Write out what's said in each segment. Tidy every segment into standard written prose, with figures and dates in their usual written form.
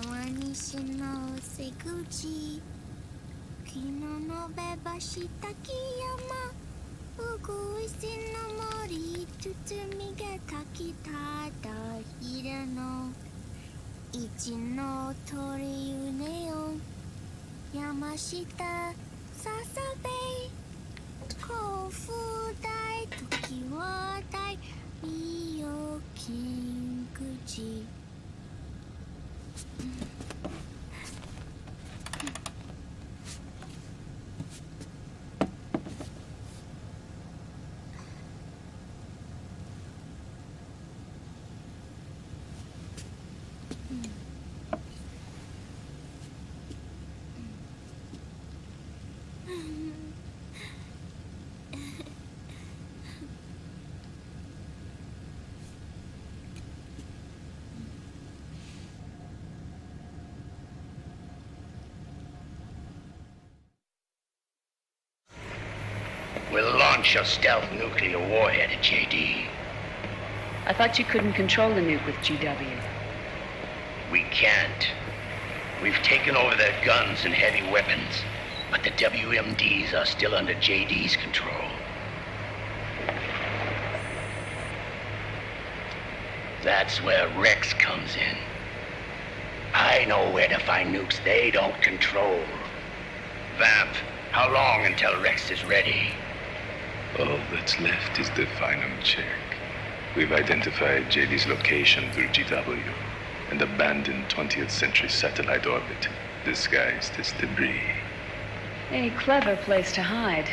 川西の瀬口昨日のべばした木山うぐいすの森包みが炊きただひれの一の鳥うねよ山下ささべ甲府大時は大美容金口We'll launch a stealth nuclear warhead at JD. I thought you couldn't control the nuke with GW. We can't. We've taken over their guns and heavy weapons, but the WMDs are still under JD's control. That's where Rex comes in. I know where to find nukes they don't control. Vamp, how long until Rex is ready? All that's left is the final check. We've identified JD's location through GW, an abandoned 20th century satellite orbit, disguised as debris. A clever place to hide.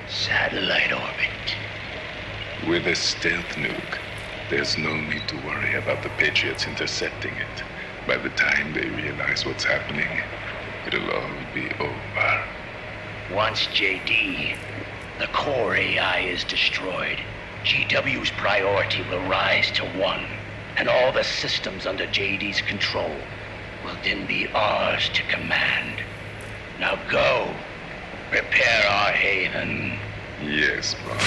Satellite orbit. With a stealth nuke, there's no need to worry about the Patriots intercepting it. By the time they realize what's happening, it'll all be over. Once JD, the core AI is destroyed, GW's priority will rise to 1, and all the systems under JD's control will then be ours to command. Now go, prepare our haven. Yes, boss.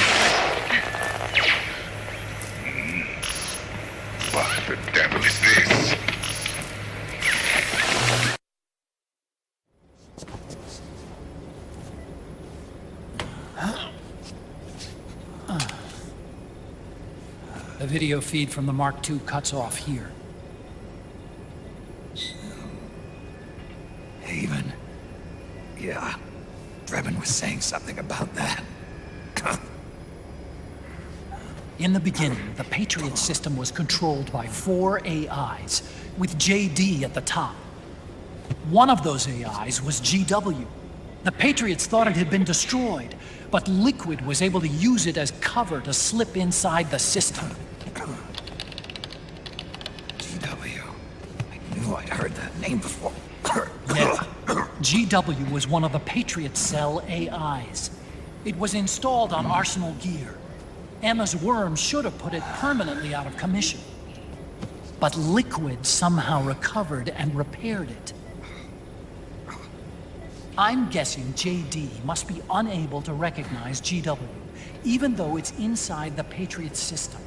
What the devil is this? The video feed from the Mark II cuts off here. Haven. Yeah. Drebin was saying something about that. In the beginning, the Patriot system was controlled by 4 AIs, with JD at the top. One of those AIs was GW. The Patriots thought it had been destroyed, but Liquid was able to use it as cover to slip inside the system. GW. I knew I'd heard that name before. Yeah. GW was one of the Patriot Cell AIs. It was installed on Arsenal gear. Emma's worm should have put it permanently out of commission. But Liquid somehow recovered and repaired it. I'm guessing JD must be unable to recognize GW, even though it's inside the Patriot system.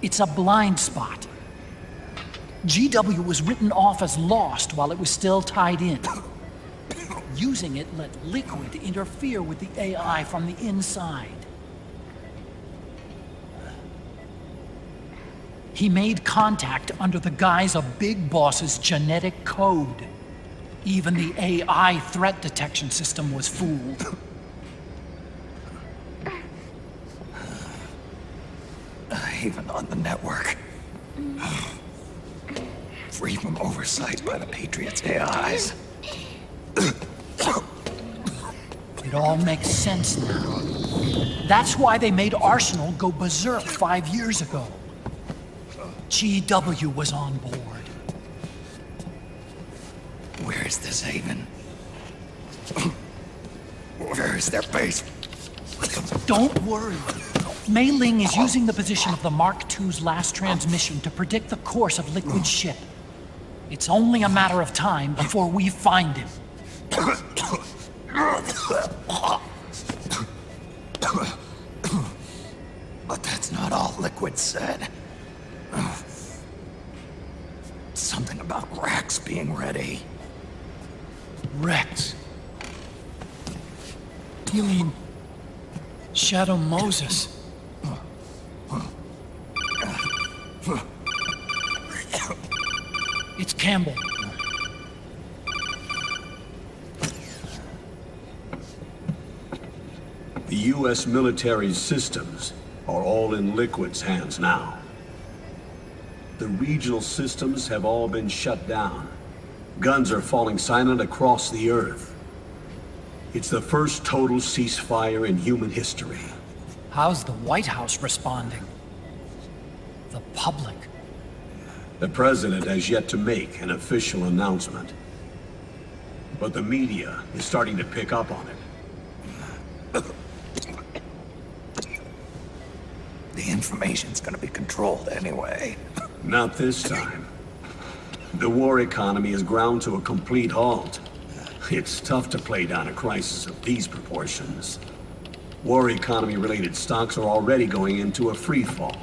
It's a blind spot. GW was written off as lost while it was still tied in. Using it let Liquid interfere with the AI from the inside. He made contact under the guise of Big Boss's genetic code. Even the AI threat detection system was fooled. Even on the network. Free from oversight by the Patriots' AIs. It all makes sense now. That's why they made Arsenal go berserk 5 years ago. GW was on board. Where is this haven? Where is their base? Don't worry. Mei Ling is using the position of the Mark II's last transmission to predict the course of Liquid's ship. It's only a matter of time before we find him. But that's not all Liquid said. about Rex being ready. Rex? You mean Shadow Moses? It's Campbell. The U.S. military's systems are all in Liquid's hands now. The regional systems have all been shut down. Guns are falling silent across the Earth. It's the first total ceasefire in human history. How's the White House responding? The public? The president has yet to make an official announcement. But the media is starting to pick up on it. The information's gonna be controlled anyway. Not this time. The war economy is ground to a complete halt. It's tough to play down a crisis of these proportions. War economy-related stocks are already going into a free fall.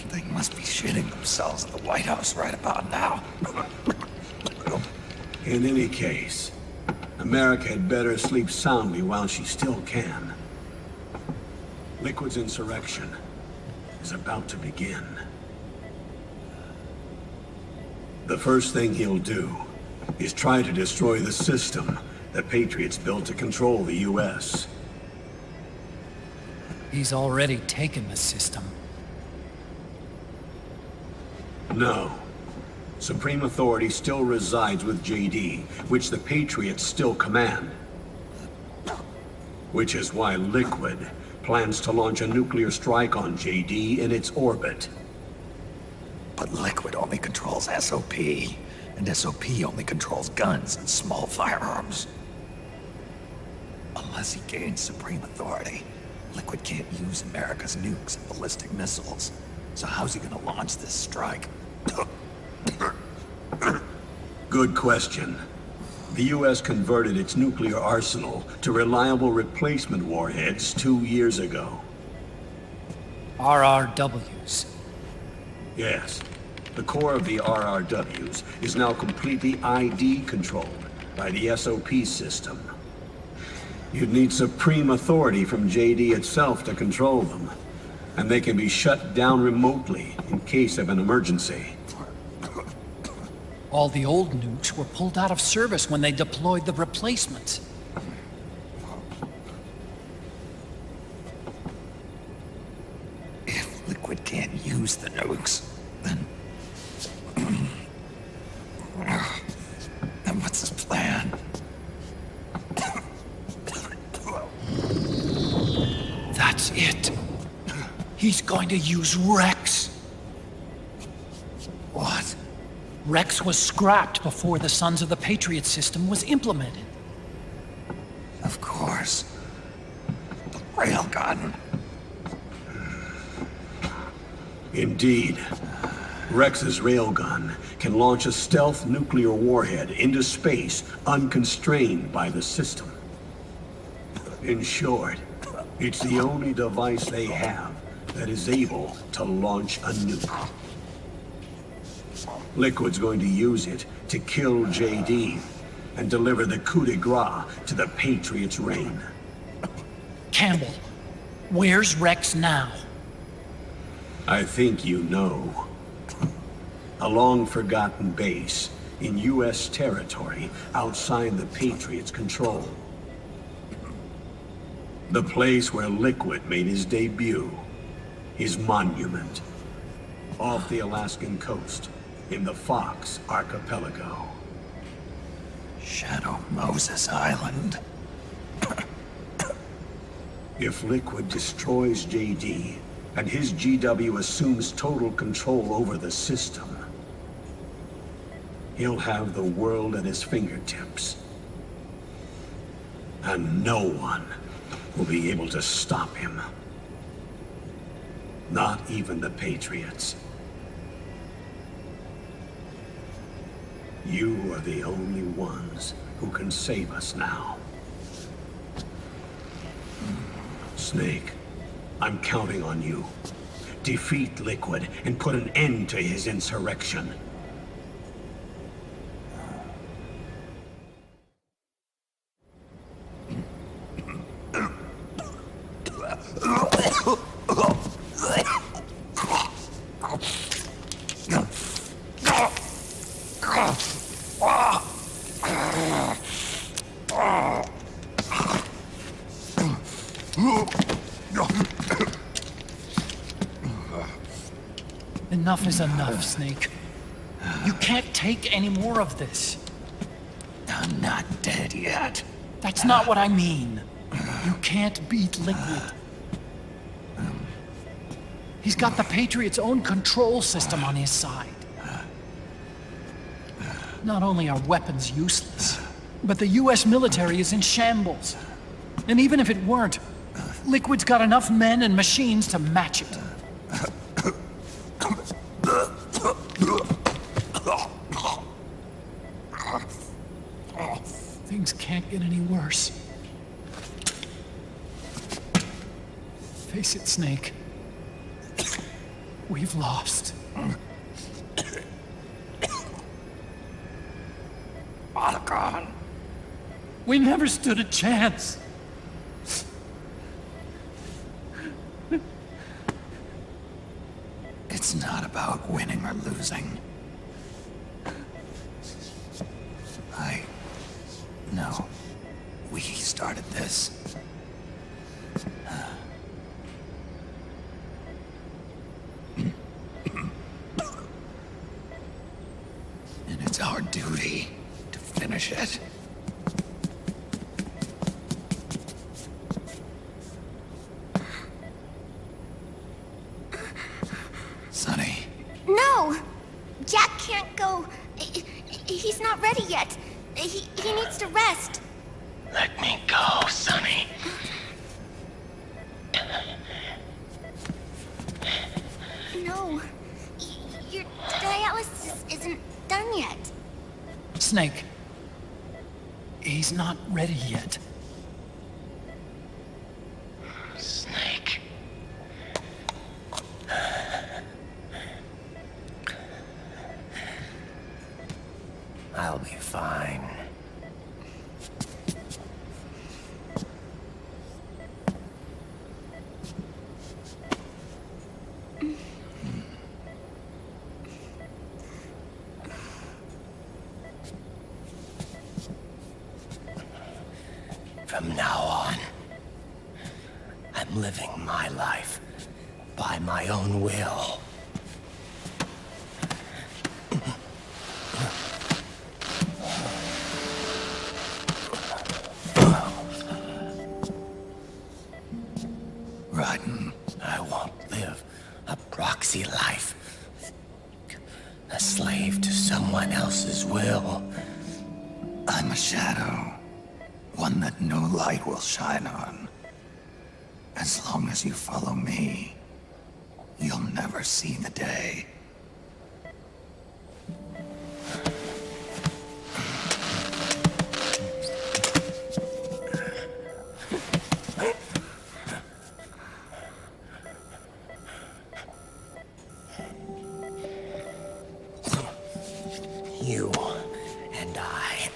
They must be shitting themselves at the White House right about now. In any case, America had better sleep soundly while she still can. Liquid's insurrection is about to begin. The first thing he'll do is try to destroy the system the Patriots built to control the U.S. He's already taken the system. No. Supreme authority still resides with JD, which the Patriots still command. Which is why Liquid plans to launch a nuclear strike on JD in its orbit. But Liquid only controls SOP, and SOP only controls guns and small firearms. Unless he gains supreme authority, Liquid can't use America's nukes and ballistic missiles. So how's he gonna launch this strike? Good question. The U.S. converted its nuclear arsenal to reliable replacement warheads 2 years ago. RRWs. Yes. The core of the RRWs is now completely ID controlled by the SOP system. You'd need supreme authority from JD itself to control them, and they can be shut down remotely in case of an emergency. All the old nukes were pulled out of service when they deployed the replacements. If Liquid can't use the nukes, then... then what's his plan? That's it. He's going to use Rex. What? Rex was scrapped before the Sons of the Patriot system was implemented. Of course. The railgun. Indeed. Rex's railgun can launch a stealth nuclear warhead into space unconstrained by the system. In short, it's the only device they have that is able to launch a nuke. Liquid's going to use it to kill JD and deliver the coup de grace to the Patriots' reign. Campbell, where's Rex now? I think you know. A long-forgotten base in U.S. territory outside the Patriots' control. The place where Liquid made his debut, his monument, off the Alaskan coast in the Fox Archipelago. Shadow Moses Island. If Liquid destroys JD, and his GW assumes total control over the system, he'll have the world at his fingertips. And no one will be able to stop him. Not even the Patriots. You are the only ones who can save us now. Snake, I'm counting on you. Defeat Liquid and put an end to his insurrection. Enough is enough, Snake. You can't take any more of this. I'm not dead yet. That's not what I mean. You can't beat Liquid. He's got the Patriots' own control system on his side. Not only are weapons useless, but the US military is in shambles. And even if it weren't, Liquid's got enough men and machines to match it. Things can't get any worse. Face it, Snake. We've lost. All gone. We never stood a chance. It's not about winning or losing. No. We started this. And it's our duty to finish it. Sonny. No! Jack can't go. He's not ready yet. He needs to rest. Let me go, Sonny. No. Your dialysis isn't done yet. Snake. He's not ready yet. Snake. I'll be fine. From now on, I'm living my life by my own will. I won't live a proxy life, a slave to someone else's will. I'm a shadow. One that no light will shine on. As long as you follow me, you'll never see the day. You and I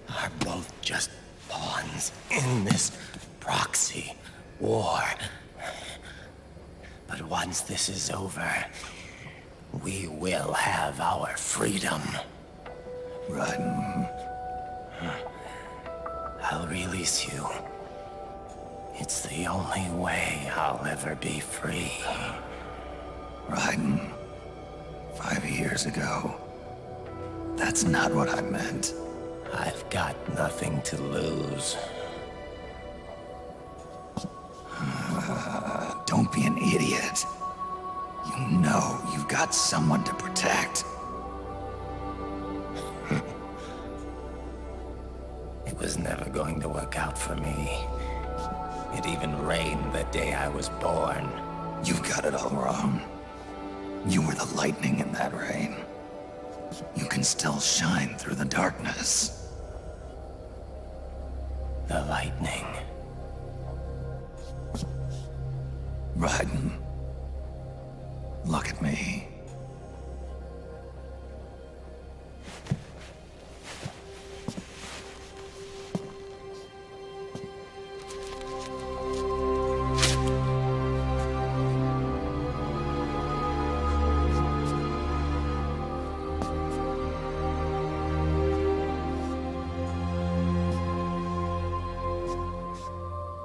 are both just pawns in this proxy war. But once this is over, we will have our freedom. Raiden. I'll release you. It's the only way I'll ever be free. Raiden. 5 years ago. That's not what I meant. I've got nothing to lose. Don't be an idiot. You know you've got someone to protect. It was never going to work out for me. It even rained the day I was born. You've got it all wrong. You were the lightning in that rain. You can still shine through the darkness. The lightning. Raiden, Look at me.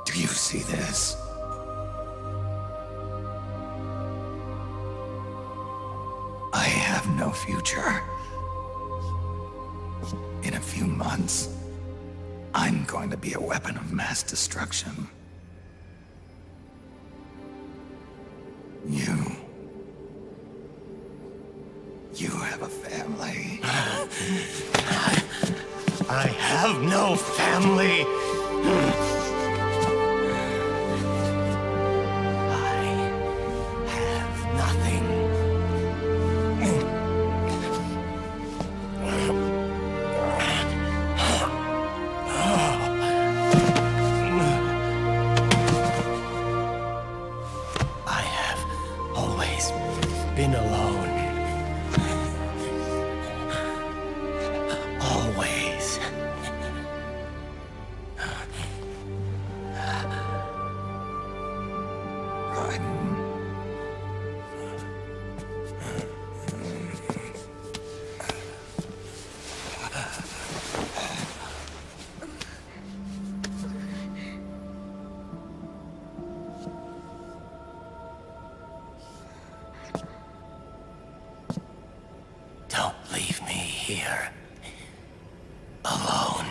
Do you see this? I have no future. In a few months, I'm going to be a weapon of mass destruction. You have a family. I have no family. I have nothing. I have always been alone. Always. Don't leave me here. Alone.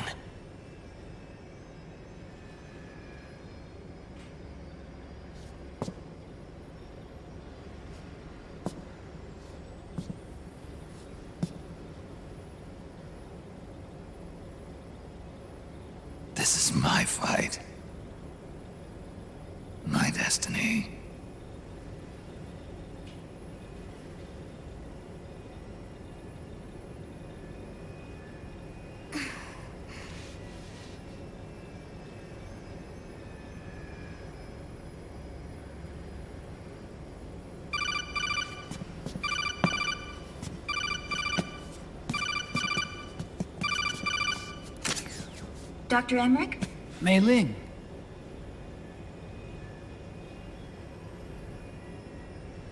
This is my fight. My destiny. Dr. Emmerich? Mei Ling.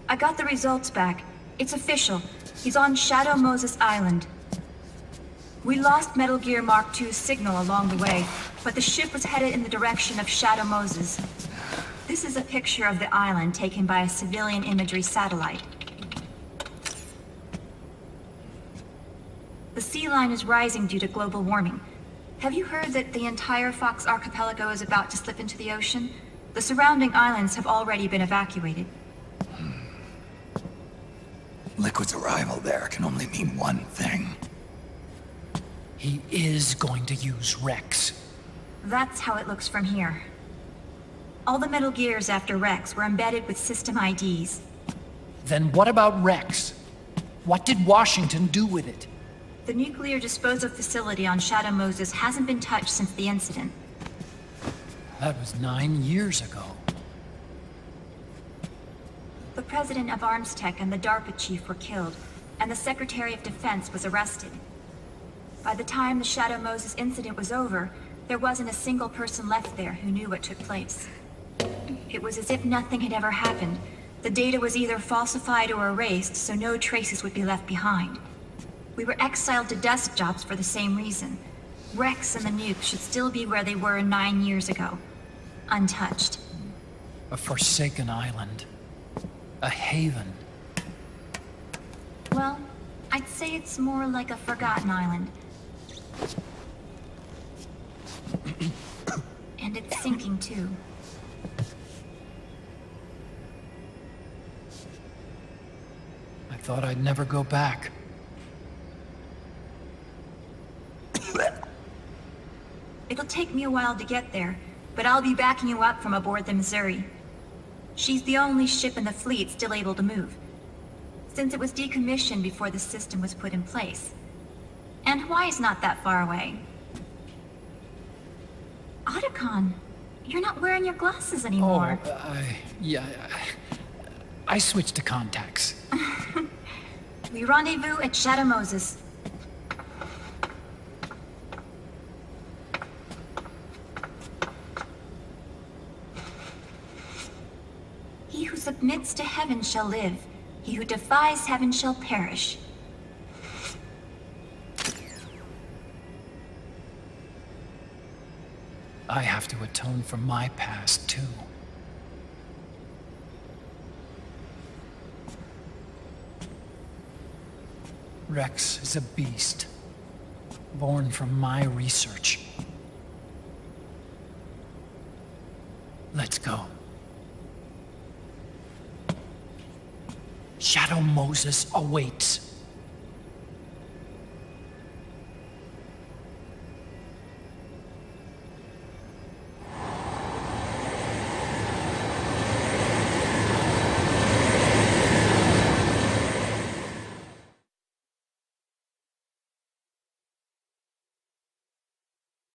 I got the results back. It's official. He's on Shadow Moses Island. We lost Metal Gear Mark II's signal along the way, but the ship was headed in the direction of Shadow Moses. This is a picture of the island taken by a civilian imagery satellite. The sea line is rising due to global warming. Have you heard that the entire Fox archipelago is about to slip into the ocean? The surrounding islands have already been evacuated. Liquid's arrival there can only mean one thing. He is going to use Rex. That's how it looks from here. All the Metal Gears after Rex were embedded with system IDs. Then what about Rex? What did Washington do with it? The nuclear disposal facility on Shadow Moses hasn't been touched since the incident. That was 9 years ago. The president of Armstech and the DARPA chief were killed, and the Secretary of Defense was arrested. By the time the Shadow Moses incident was over, there wasn't a single person left there who knew what took place. It was as if nothing had ever happened. The data was either falsified or erased, so no traces would be left behind. We were exiled to desk jobs for the same reason. Rex and the nuke should still be where they were 9 years ago. Untouched. A forsaken island. A haven. Well, I'd say it's more like a forgotten island. And it's sinking too. I thought I'd never go back. It'll take me a while to get there, but I'll be backing you up from aboard the Missouri. She's the only ship in the fleet still able to move, since it was decommissioned before the system was put in place. And Hawaii's not that far away. Otacon, you're not wearing your glasses anymore. Yeah, I switched to contacts. We rendezvous at Shadow Moses. He who submits to heaven shall live. He who defies heaven shall perish. I have to atone for my past, too. Rex is a beast, born from my research. Let's go. Shadow Moses awaits.